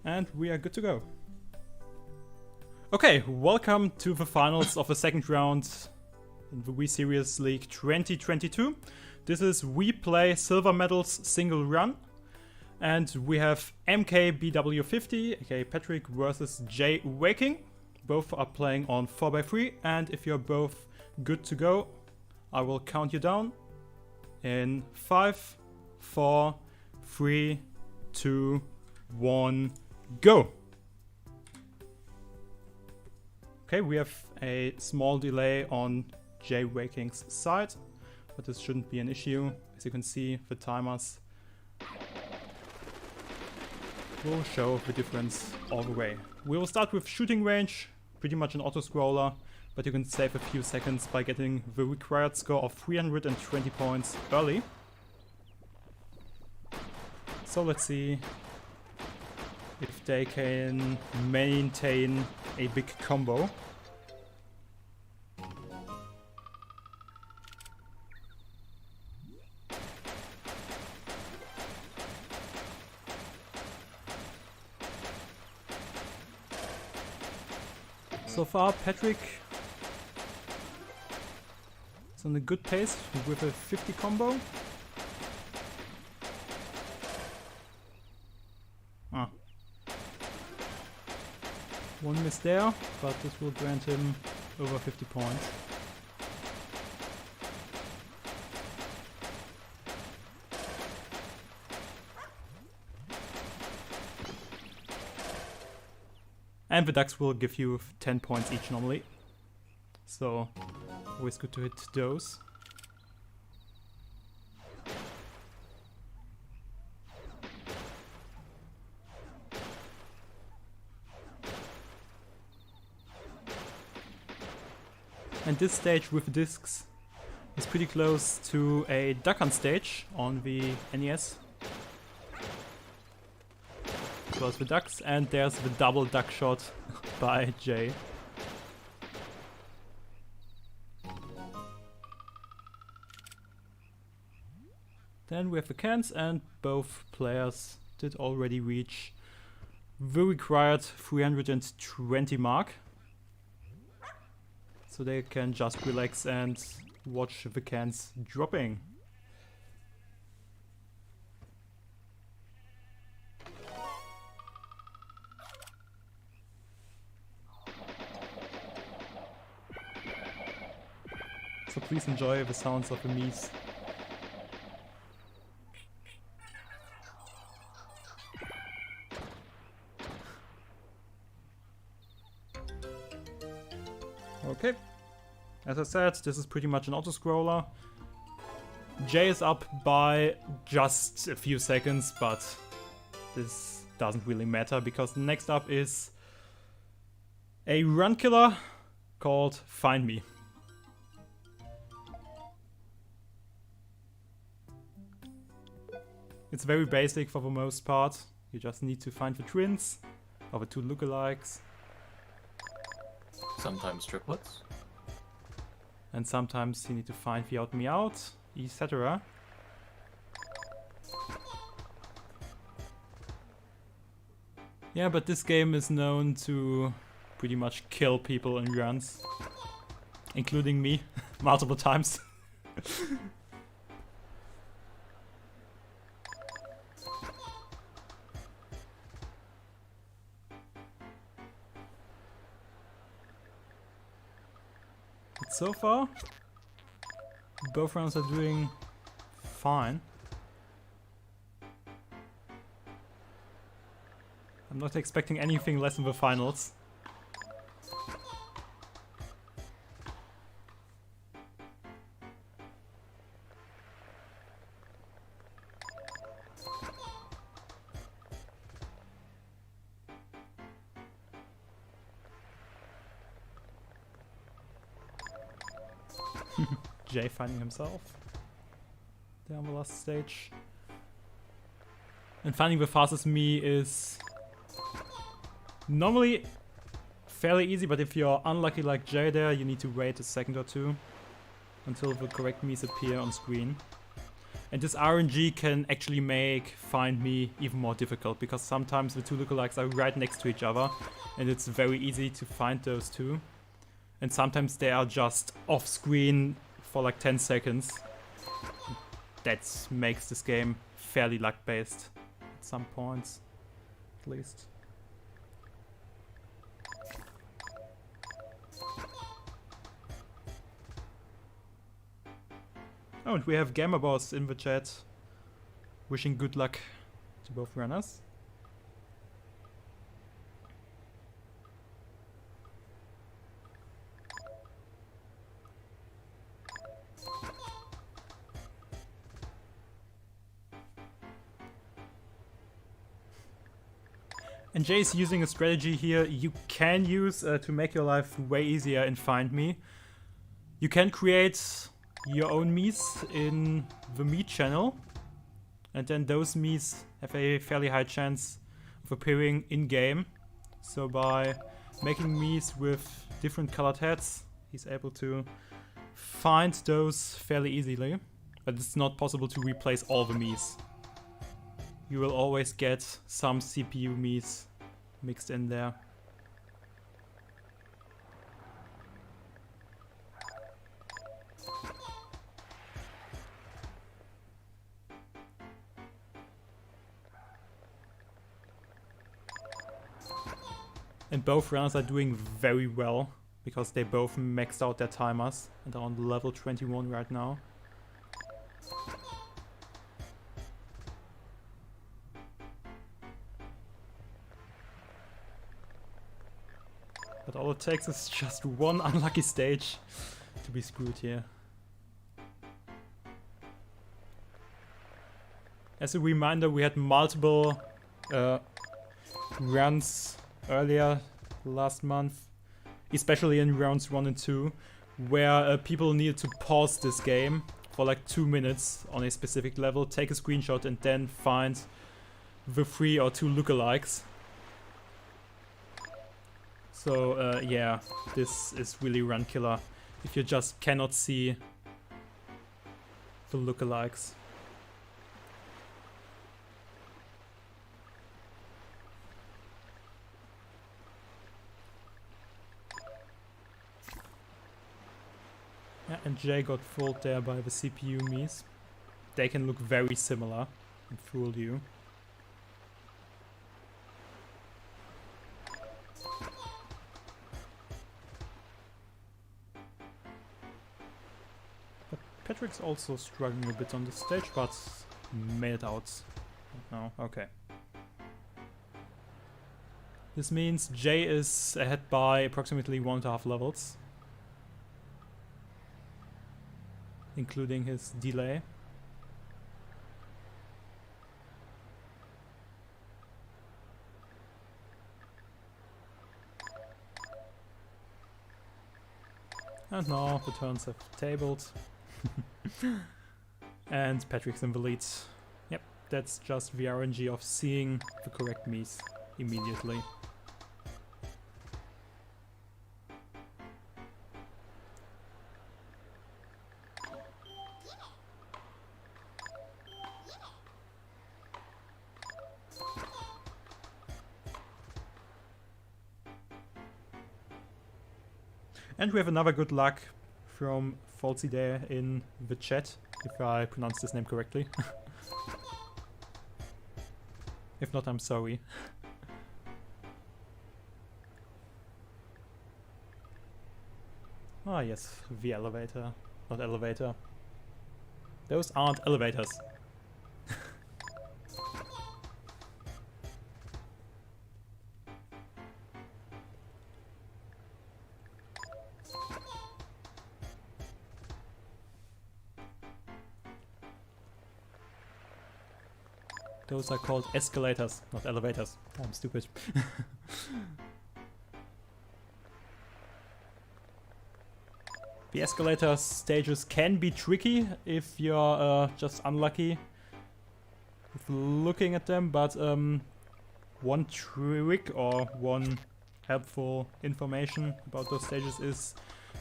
And we are good to go. Okay, welcome to the finals of the second round in the Wii Series League 2022. This is We Play Silver Medals Single Run. And we have Mkbw50, aka Patrick, versus JayWaaking. Both are playing on 4x3, and if you're both good to go, I will count you down in 5, 4, 3, 2, 1, go! Okay, we have a small delay on JayWaaking's side, but this shouldn't be an issue. As you can see, the timers will show the difference all the way. We will start with shooting range, pretty much an auto-scroller, but you can save a few seconds by getting the required score of 320 points early. So let's see if they can maintain a big combo. So far, Patrick is on a good pace with a 50 combo. One miss there, but this will grant him over 50 points. And the ducks will give you 10 points each normally. So, always good to hit those. And this stage with discs is pretty close to a duck hunt stage on the NES. So there's the ducks, and there's the double duck shot by Jay. Then we have the cans, and both players did already reach the required 320 mark. So they can just relax and watch the cans dropping. So please enjoy the sounds of the Mies. Okay, as I said, this is pretty much an auto-scroller. Jay is up by just a few seconds, but this doesn't really matter because next up is a run killer called Find Me. It's very basic for the most part. You just need to find the twins or the two lookalikes. Sometimes triplets. And sometimes you need to find the out me out, etc. Yeah, but this game is known to pretty much kill people in runs. Including me, multiple times. So far, both rounds are doing fine. I'm not expecting anything less in the finals. Jay finding himself there on the last stage. And finding the fastest me is normally fairly easy, but if you're unlucky like Jay there, you need to wait a second or two until the correct Mies appear on screen. And this RNG can actually make Find Me even more difficult, because sometimes the two lookalikes are right next to each other and it's very easy to find those two. And sometimes they are just off screen for like 10 seconds. That makes this game fairly luck based at some points, at least. Oh, and we have Gamer Boss in the chat, wishing good luck to both runners. And Jay is using a strategy here you can use to make your life way easier in Find Me. You can create your own Miis in the Mii channel, and then those Miis have a fairly high chance of appearing in-game. So by making Miis with different colored heads, he's able to find those fairly easily. But it's not possible to replace all the Miis. You will always get some CPU Miis mixed in there. And both runners are doing very well, because they both maxed out their timers and are on level 21 right now. But all it takes is just one unlucky stage to be screwed here. As a reminder, we had multiple runs earlier last month, especially in rounds 1 and 2, where people needed to pause this game for like 2 minutes on a specific level, take a screenshot and then find the 3 or 2 lookalikes. So yeah, this is really run killer if you just cannot see the lookalikes. Yeah, and Jay got fooled there by the CPU Miis. They can look very similar and fool you. But Patrick's also struggling a bit on the stage, but made it out. No, okay. This means Jay is ahead by approximately 1.5 levels, including his delay. And now the turns have tabled. And Patrick's in the lead. Yep, that's just the RNG of seeing the correct Miis immediately. And we have another good luck from Falsy there in the chat, if I pronounced his name correctly. If not, I'm sorry. Ah yes, the elevator, not elevator. Those aren't elevators. Those are called escalators, not elevators. I'm stupid. The escalator stages can be tricky if you're just unlucky with looking at them, but one trick or one helpful information about those stages is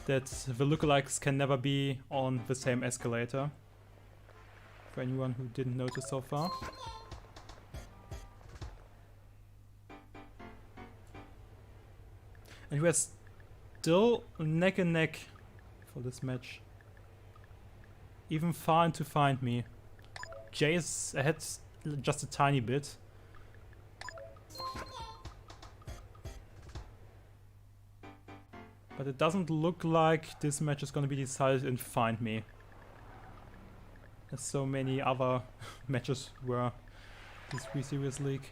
that the lookalikes can never be on the same escalator. For anyone who didn't notice so far. And we are still neck and neck for this match. Even fine to find me. Jay is ahead just a tiny bit. But it doesn't look like this match is gonna be decided in Find Me. As so many other matches were this Wii Series League.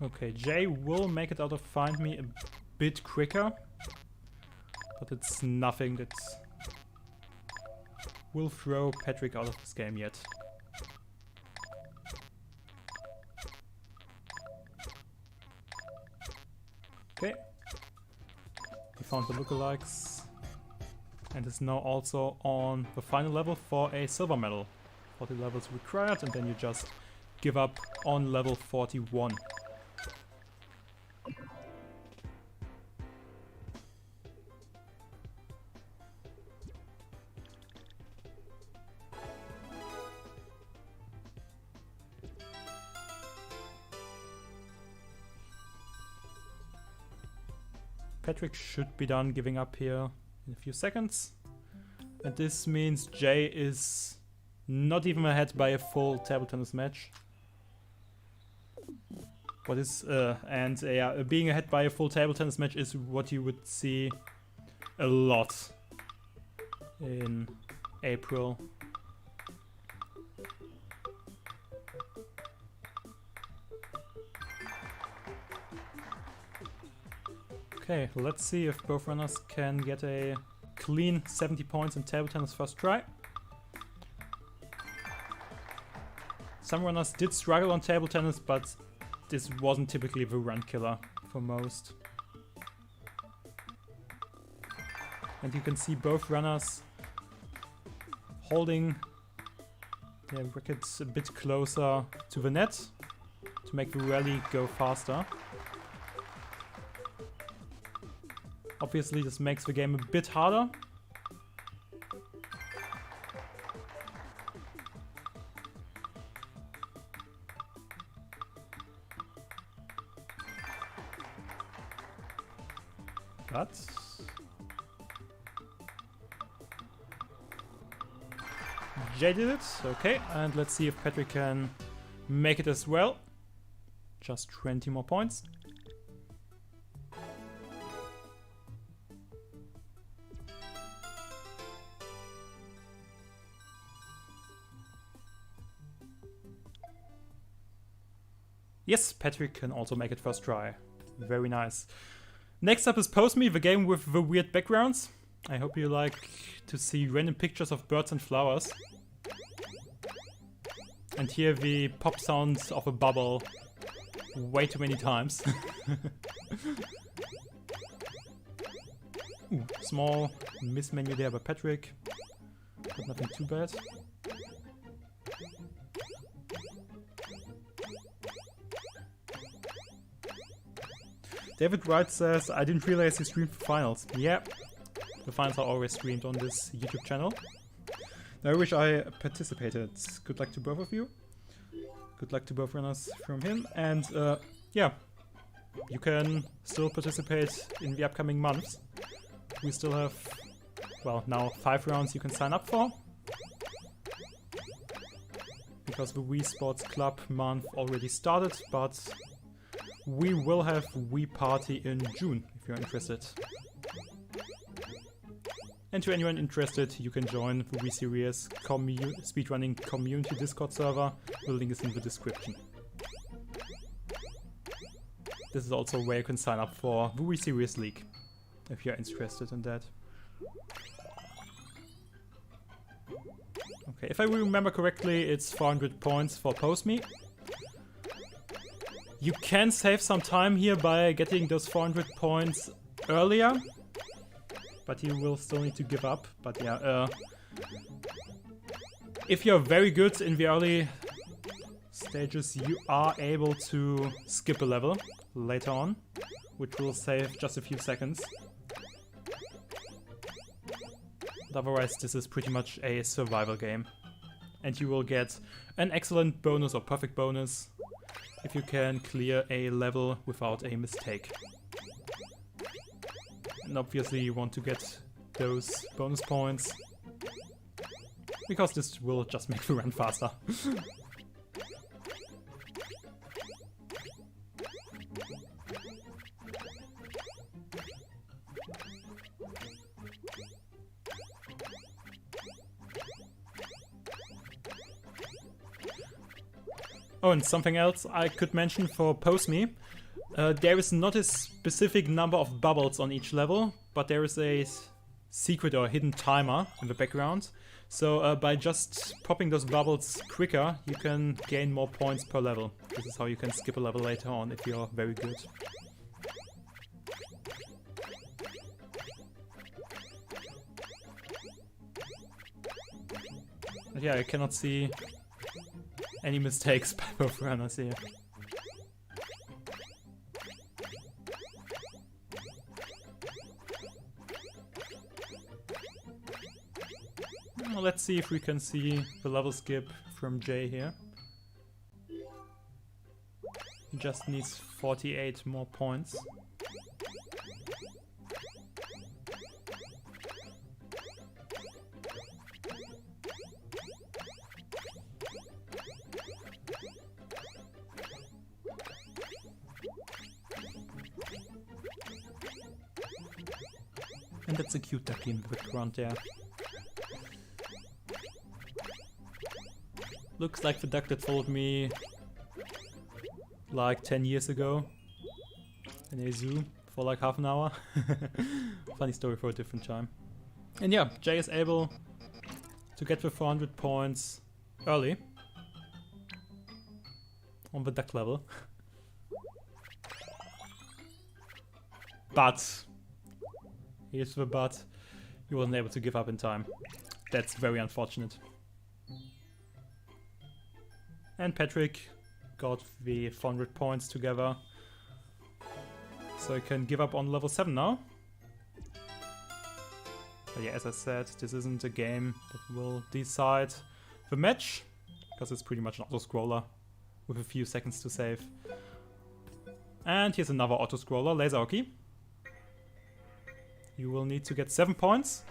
Okay, Jay will make it out of Find Me a bit quicker. But it's nothing that will throw Patrick out of this game yet. Okay. He found the lookalikes and is now also on the final level for a silver medal. 40 levels required, and then you just give up on level 41. Patrick should be done giving up here in a few seconds. And this means Jay is not even ahead by a full table tennis match. What is being ahead by a full table tennis match is what you would see a lot in April. Okay, let's see if both runners can get a clean 70 points in table tennis first try. Some runners did struggle on table tennis, but this wasn't typically the run killer for most. And you can see both runners holding their rackets a bit closer to the net to make the rally go faster. Obviously, this makes the game a bit harder. But Jay did it, okay, and let's see if Patrick can make it as well. Just 20 more points. Yes, Patrick can also make it first try. Very nice. Next up is Post Me, the game with the weird backgrounds. I hope you like to see random pictures of birds and flowers. And hear the pop sounds of a bubble way too many times. Ooh, small miss menu there by Patrick, but nothing too bad. David Wright says, I didn't realize you streamed the finals. Yeah, the finals are always streamed on this YouTube channel. I wish I participated. Good luck to both of you. Good luck to both runners from him. And yeah, you can still participate in the upcoming months. We still have, well, now 5 rounds you can sign up for. Because the Wii Sports Club month already started, but we will have Wii Party in June, if you're interested. And to anyone interested, you can join the Wii Series speedrunning community Discord server. The link is in the description. This is also where you can sign up for the Wii Series League, if you're interested in that. Okay, if I remember correctly, it's 400 points for Post Me. You can save some time here by getting those 400 points earlier, but you will still need to give up. But yeah, if you're very good in the early stages, you are able to skip a level later on, which will save just a few seconds. But otherwise, this is pretty much a survival game. And you will get an excellent bonus or perfect bonus if you can clear a level without a mistake. And obviously you want to get those bonus points, because this will just make the run faster. Oh, and something else I could mention for Post-Me. There is not a specific number of bubbles on each level, but there is a secret or hidden timer in the background. So by just popping those bubbles quicker, you can gain more points per level. This is how you can skip a level later on if you're very good. But yeah, I cannot see any mistakes by both runners here. Well, let's see if we can see the level skip from Jay here. He just needs 48 more points. And that's a cute ducky in the background there. Looks like the duck that followed me like 10 years ago in a zoo for like half an hour. Funny story for a different time. And yeah, Jay is able to get the 400 points early on the duck level. But here's the but. He wasn't able to give up in time. That's very unfortunate. And Patrick got the 400 points together. So he can give up on level 7 now. But yeah, as I said, this isn't a game that will decide the match, because it's pretty much an auto-scroller with a few seconds to save. And here's another auto-scroller, laser hockey. You will need to get 7 points.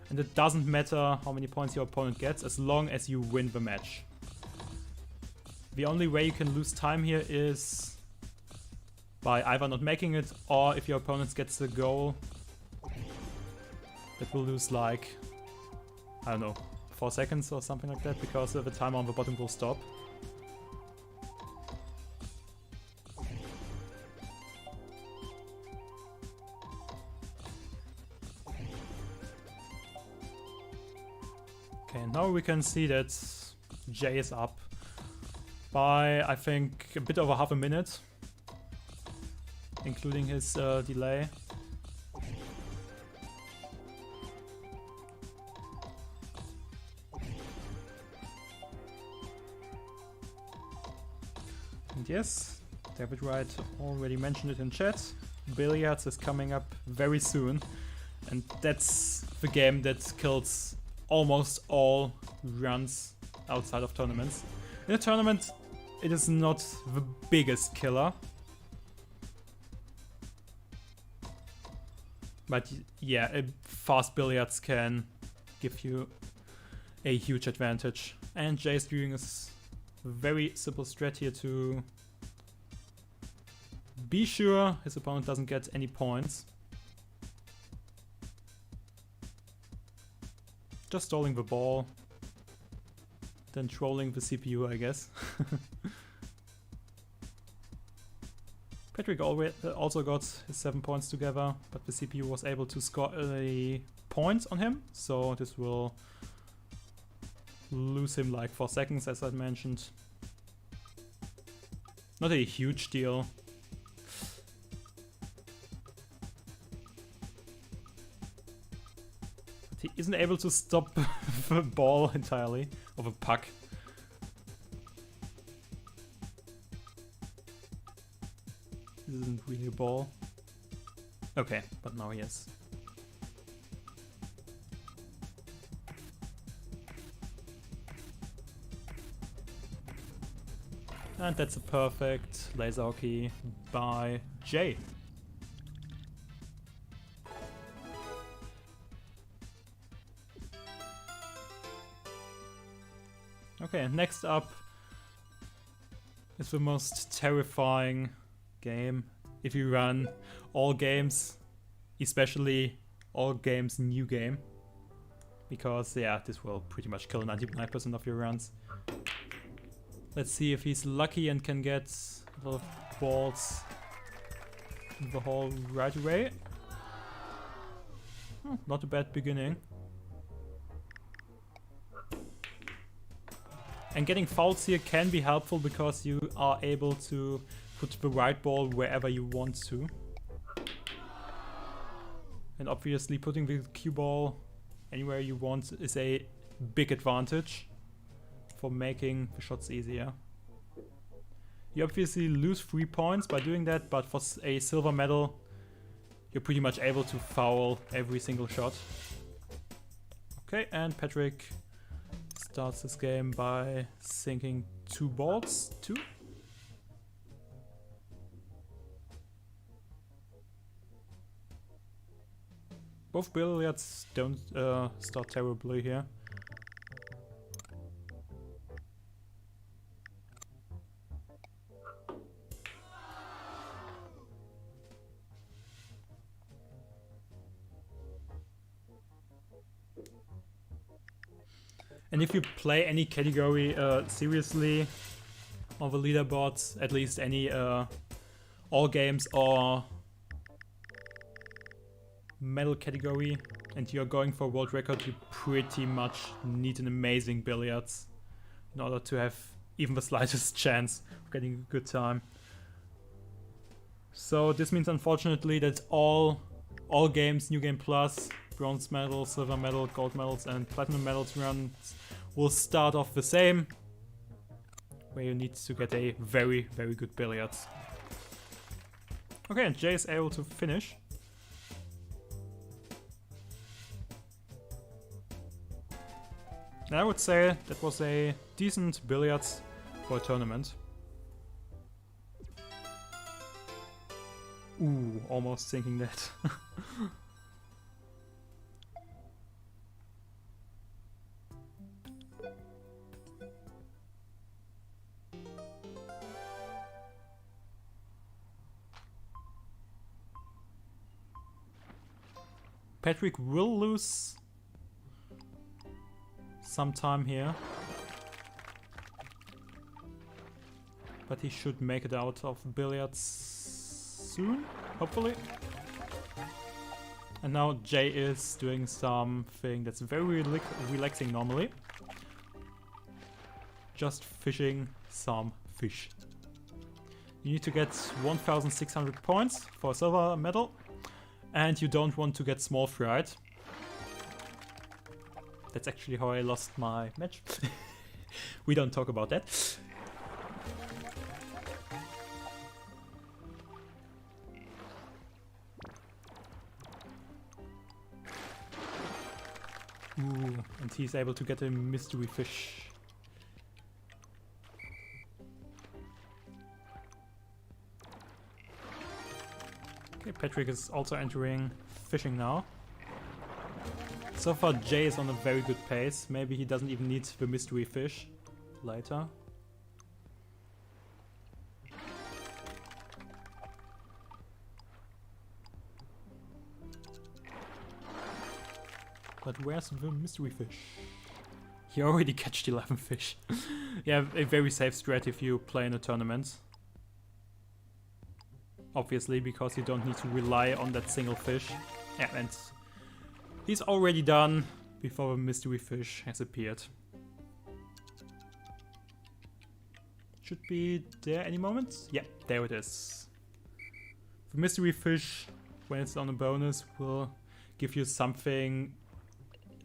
And it doesn't matter how many points your opponent gets, as long as you win the match. The only way you can lose time here is by either not making it, or if your opponent gets the goal, that will lose like, I don't know, 4 seconds or something like that, because the timer on the bottom will stop. Okay, now we can see that Jay is up by, I think, a bit over half a minute, including his delay. And yes, David Wright already mentioned it in chat. Billiards is coming up very soon, and that's the game that kills almost all runs outside of tournaments. In a tournament, it is not the biggest killer. But yeah, fast billiards can give you a huge advantage. And Jay's doing a very simple strat here to be sure his opponent doesn't get any points. Just stalling the ball, then trolling the CPU, I guess. Patrick also got his 7 points together, but the CPU was able to score a point on him, so this will lose him like 4 seconds, as I mentioned. Not a huge deal. But he isn't able to stop the ball entirely, of a puck. really a ball. Okay, but now he is. And that's a perfect laser hockey by Jay. Okay, next up is the most terrifying game if you run all games, especially all games new game. Because yeah, this will pretty much kill 99% of your runs. Let's see if he's lucky and can get a lot of balls in the hole right away. Not a bad beginning. And getting fouls here can be helpful because you are able to put the right ball wherever you want to. And obviously putting the cue ball anywhere you want is a big advantage for making the shots easier. You obviously lose 3 points by doing that, but for a silver medal, you're pretty much able to foul every single shot. Okay, and Patrick starts this game by sinking 2 balls. 2. Both billiards don't start terribly here. And if you play any category seriously on the leaderboards, at least any all games or medal category, and you're going for world record, you pretty much need an amazing billiards in order to have even the slightest chance of getting a good time. So this means unfortunately that all games, New Game Plus, bronze medal, silver medal, gold medals and platinum medals runs will start off the same, where you need to get a very, very good billiards. Okay, and Jay is able to finish. And I would say that was a decent billiards for a tournament. Ooh, almost thinking that. Patrick will lose some time here, but he should make it out of billiards soon, hopefully. And now Jay is doing something that's very relaxing normally. Just fishing some fish. You need to get 1,600 points for a silver medal, and you don't want to get small fried. That's actually how I lost my match. We don't talk about that. Ooh, and he's able to get a mystery fish. Okay, Patrick is also entering fishing now. So far Jay is on a very good pace. Maybe he doesn't even need the mystery fish later. But where's the mystery fish? He already catched 11 fish. Yeah, a very safe strat if you play in a tournament. Obviously, because you don't need to rely on that single fish. Yeah, and he's already done before the mystery fish has appeared. Should be there any moment. Yeah, there it is. The mystery fish, when it's on a bonus, will give you something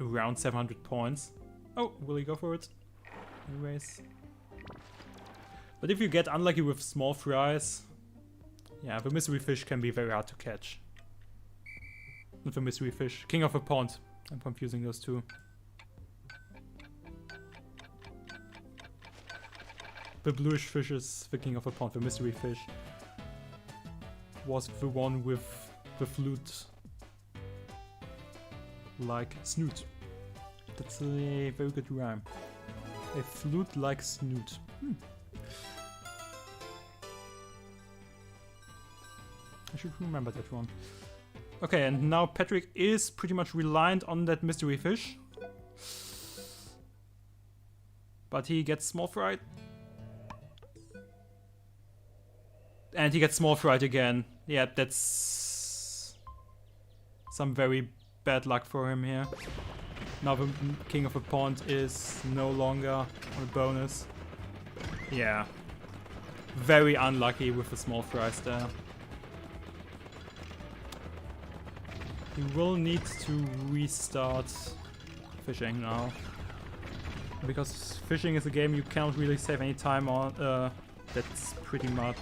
around 700 points. Oh, will he go for it? Anyways. But if you get unlucky with small fries, Yeah, the mystery fish can be very hard to catch. Not the mystery fish. King of a pond. I'm confusing those two. The bluish fish is the king of a pond. The mystery fish was the one with the flute like snoot. That's a very good rhyme. A flute like snoot. I should remember that one. Okay, and now Patrick is pretty much reliant on that mystery fish. But he gets small fried. And he gets small fried again. Yeah, that's some very bad luck for him here. Now the king of a pond is no longer on a bonus. Yeah. Very unlucky with the small fries there. He will need to restart fishing now. Because fishing is a game you cannot really save any time on. That's pretty much...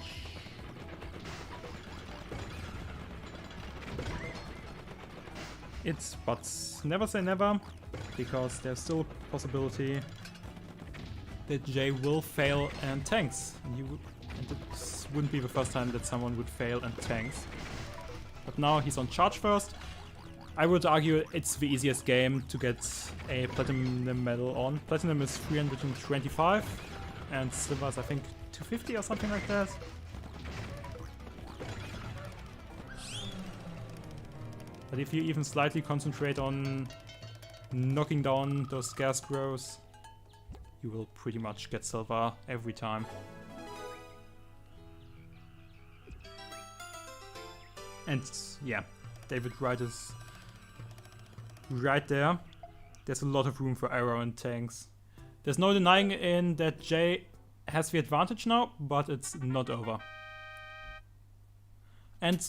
it, but never say never, because there's still a possibility that Jay will fail and tanks. And this wouldn't be the first time that someone would fail and tanks. But now he's on charge first. I would argue it's the easiest game to get a platinum medal on. Platinum is 325 and silver is I think 250 or something like that. But if you even slightly concentrate on knocking down those scarecrows, you will pretty much get silver every time. And yeah, David Wright is right there. There's a lot of room for error in tanks. There's no denying in that Jay has the advantage now, but it's not over. And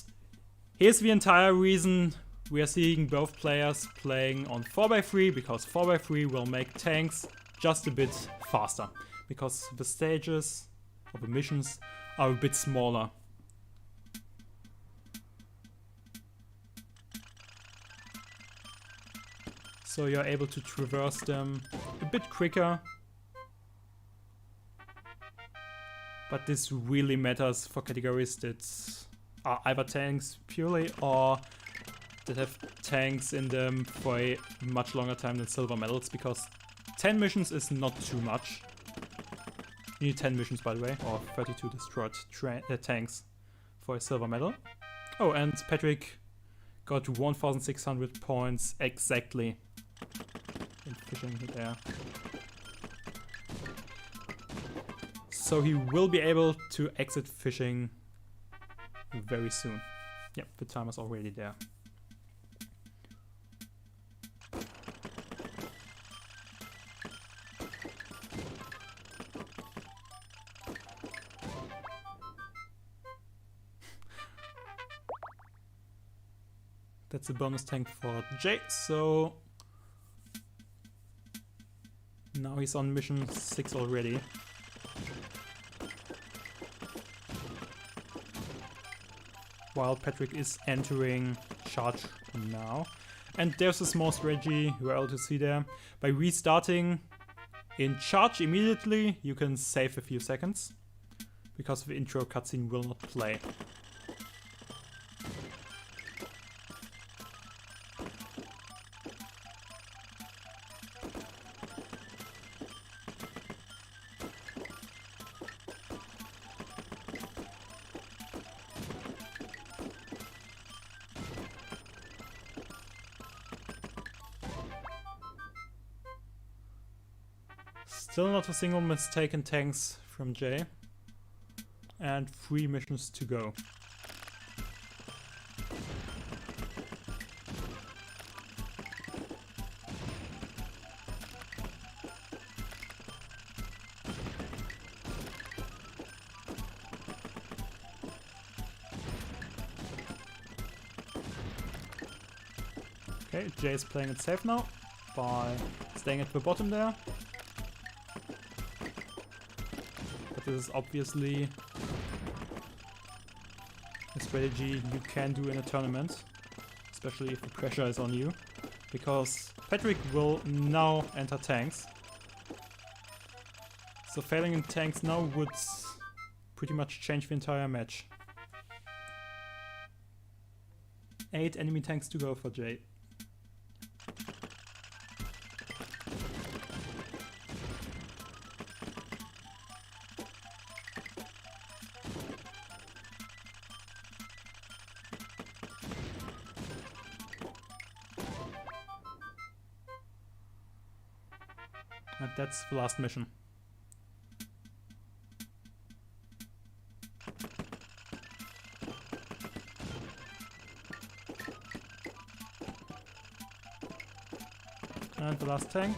here's the entire reason we are seeing both players playing on 4x3, because 4x3 will make tanks just a bit faster, because the stages or the missions are a bit smaller. So you're able to traverse them a bit quicker. But this really matters for categories that are either tanks purely or that have tanks in them for a much longer time than silver medals, because 10 missions is not too much. You need 10 missions, by the way, or 32 destroyed tanks for a silver medal. Oh, and Patrick got 1,600 points exactly in fishing there. So he will be able to exit fishing very soon. Yep, the timer's already there. That's a bonus tank for Jay, so now he's on mission 6 already. While Patrick is entering charge now. And there's a small strategy you're able to see there. By restarting in charge immediately, you can save a few seconds, because the intro cutscene will not play. Still not a single mistake in tanks from Jay. And 3 missions to go. Okay, Jay is playing it safe now by staying at the bottom there. This is obviously strategy you can do in a tournament, especially if the pressure is on you, because Patrick will now enter tanks. So failing in tanks now would pretty much change the entire match. 8 enemy tanks to go for Jay. And that's the last mission. And the last tank.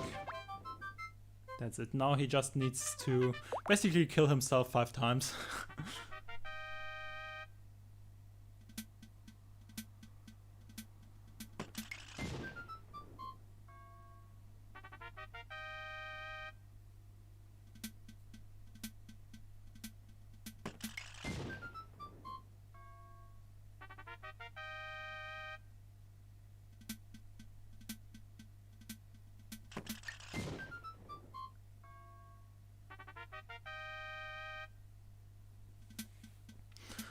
That's it. Now he just needs to basically kill himself 5 times.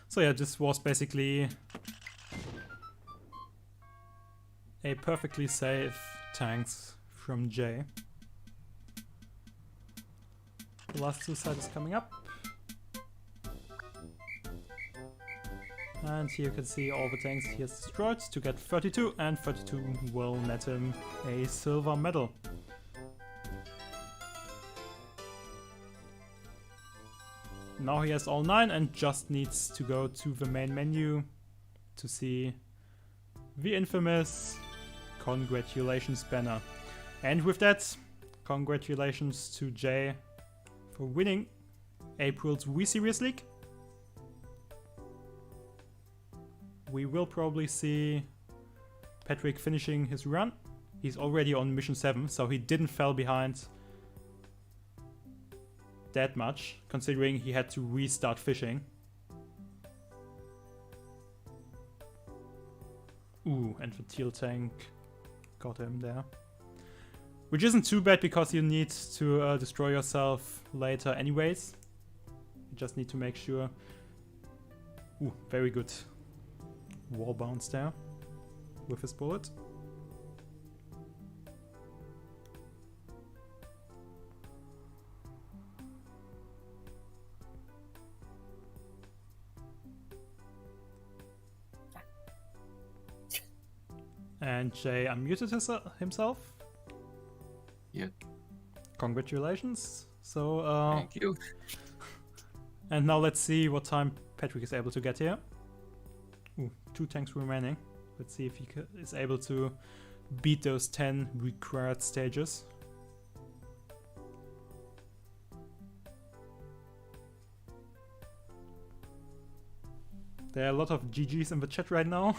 So yeah, this was basically a perfectly safe tanks from Jay. The last suicide is coming up. And here you can see all the tanks he has destroyed to get 32, and 32 will net him a silver medal. Now he has all 9 and just needs to go to the main menu to see the infamous congratulations banner. And with that, congratulations to Jay for winning April's Wii Series League. We will probably see Patrick finishing his run. He's already on mission 7, so he didn't fall behind that much, considering he had to restart fishing. Ooh, and the teal tank got him there. Which isn't too bad, because you need to destroy yourself later anyways. You just need to make sure. Ooh, very good wall bounce there with his bullet. And Jay unmuted himself. Yeah. Congratulations. So, thank you. And now let's see what time Patrick is able to get here. Ooh, 2 tanks remaining. Let's see if he is able to beat those 10 required stages. There are a lot of GGs in the chat right now.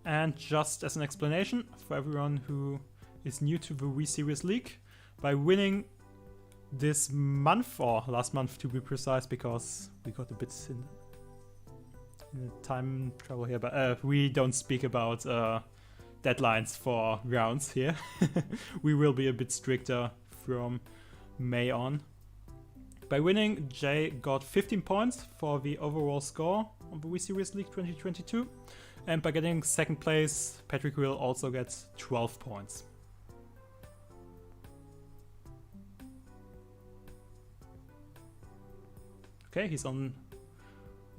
And just as an explanation for everyone who is new to the Wii Series League, by winning this month, or last month to be precise, because we got a bit in time trouble here, but we don't speak about deadlines for rounds here. We will be a bit stricter from May on. By winning, Jay got 15 points for the overall score on the Wii Series League 2022. And by getting 2nd place, Patrick will also get 12 points. Okay, he's on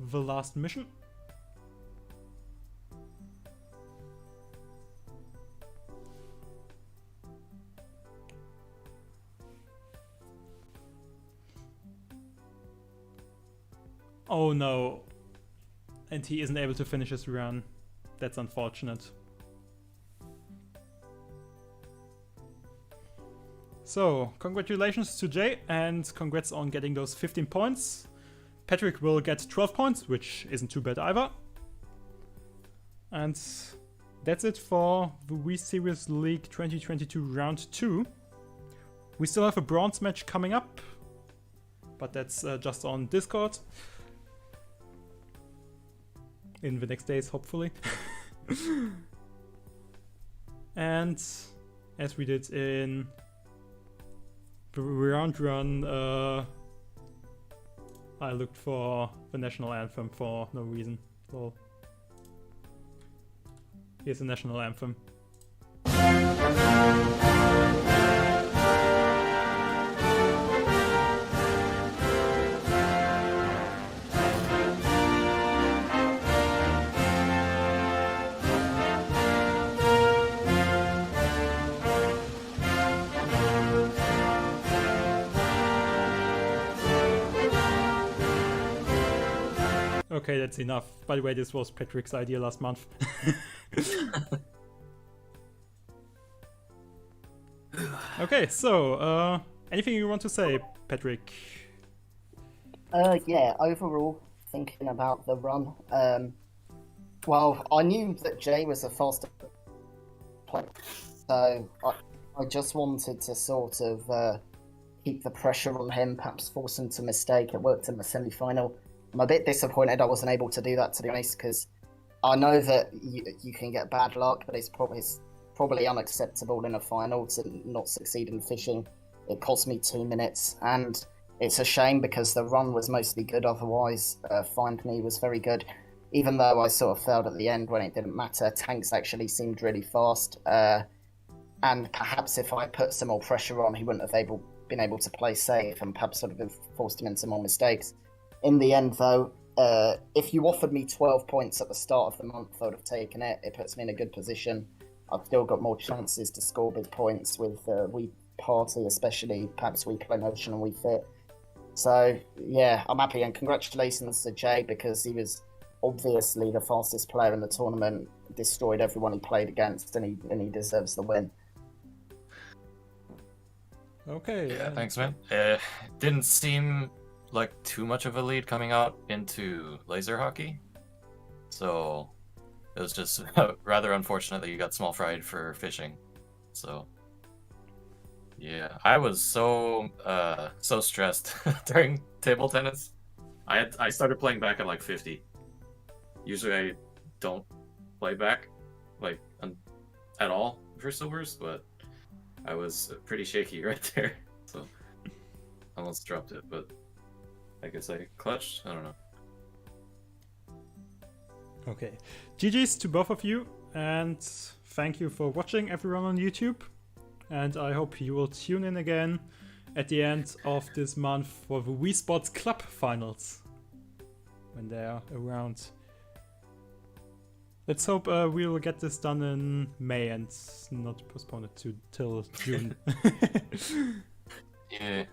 the last mission. Oh no. And he isn't able to finish his run. That's unfortunate. So, congratulations to Jay, and congrats on getting those 15 points. Patrick will get 12 points, which isn't too bad either. And that's it for the Wii Series League 2022 Round 2. We still have a bronze match coming up, but that's just on Discord. In the next days, hopefully. And as we did in the round run, I looked for the national anthem for no reason. So here's the national anthem. Okay, that's enough. By the way, this was Patrick's idea last month. Okay, so anything you want to say, Patrick? Yeah, overall, thinking about the run, well, I knew that Jay was a faster player, so I just wanted to sort of keep the pressure on him, perhaps force him to mistake. It worked in the semi-final. I'm a bit disappointed I wasn't able to do that, to be honest, because I know that you can get bad luck, but it's probably unacceptable in a final to not succeed in fishing. It cost me 2 minutes, and it's a shame because the run was mostly good otherwise. Find Me was very good, even though I sort of failed at the end when it didn't matter. Tanks actually seemed really fast, and perhaps if I put some more pressure on, he wouldn't have been able to play safe and perhaps sort of forced him into more mistakes. In the end, though, if you offered me 12 points at the start of the month, I would have taken it. It puts me in a good position. I've still got more chances to score big points with Wii Party, especially perhaps Wii Play Motion and Wii Fit. So, yeah, I'm happy, and congratulations to Jay, because he was obviously the fastest player in the tournament, destroyed everyone he played against, and he deserves the win. Okay. Yeah, thanks, man. Didn't seem like too much of a lead coming out into laser hockey, so it was just rather unfortunate that you got small fried for fishing. So yeah, I was so stressed during table tennis. I started playing back at like 50. Usually I don't play back like at all for silvers, but I was pretty shaky right there, so I almost dropped it, but I guess I clutched. I don't know. Okay. GG's to both of you, and thank you for watching, everyone on YouTube. And I hope you will tune in again at the end of this month for the Wii Sports Club finals when they are around. Let's hope we will get this done in May and not postpone it till June. Yeah.